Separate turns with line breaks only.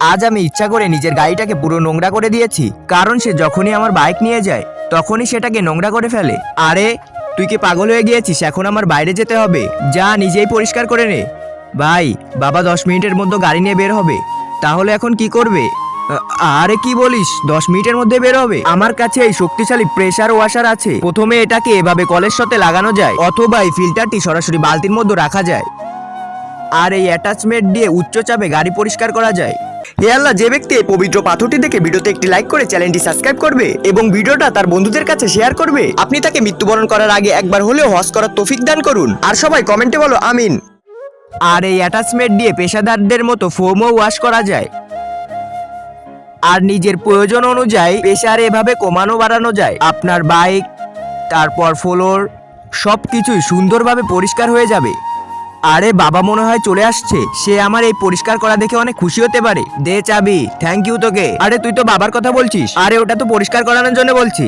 আজ আমি ইচ্ছা করে নিজের গাড়িটাকে পুরো নোংরা করে দিয়েছি, কারণ সে যখনই আমার বাইক নিয়ে যায় তখনই সেটাকে নোংরা করে ফেলে। আরে তুই কি পাগল হয়ে গিয়েছিস? এখন আমার বাইরে যেতে হবে, যা নিজেই পরিষ্কার করে নে। ভাই, বাবা 10 মিনিটের মধ্যে গাড়ি নিয়ে বের হবে, তাহলে এখন কি করবে? আরে কি বলিস, 10 মিনিটের মধ্যে বের হবে? আমার কাছে এই শক্তিশালী প্রেসার ওয়াশার আছে। প্রথমে এটাকে এভাবে কলের সাথে লাগানো যায়, অথবা এই ফিল্টারটি সরাসরি বালতির মধ্যে রাখা যায়, আর এই অ্যাটাচমেন্ট দিয়ে উচ্চ চাপে গাড়ি পরিষ্কার করা যায়। হে আল্লাহ, যে ব্যক্তি এই পবিত্র পাথরটি দেখে ভিডিওতে একটি লাইক করে চ্যানেলটি সাবস্ক্রাইব করবে এবং ভিডিওটা তার বন্ধুদের কাছে শেয়ার করবে, আপনি তাকে মৃত্যুবরণ করার আগে একবার হলেও হজ করার তৌফিক দান করুন। আর সবাই কমেন্টে বলো আমিন। আর এই অ্যাটাচমেন্ট দিয়ে পেশাদারদের মতো ফোমও ওয়াশ করা যায়, আর নিজের প্রয়োজন অনুযায়ী প্রেসার এভাবে কমানো বাড়ানো যায়। আপনার বাইক, তারপর ফ্লোর, সবকিছুই সুন্দরভাবে পরিষ্কার হয়ে যাবে। আরে বাবা মনে হয় চলে আসছে, সে আমার এই পরিষ্কার করা দেখে অনেক খুশি হতে পারে। দে চাবি। থ্যাংক ইউ তোকে। আরে তুই তো বাবার কথা বলছিস। আরে ওটা তো পরিষ্কার করানোর জন্য বলছি।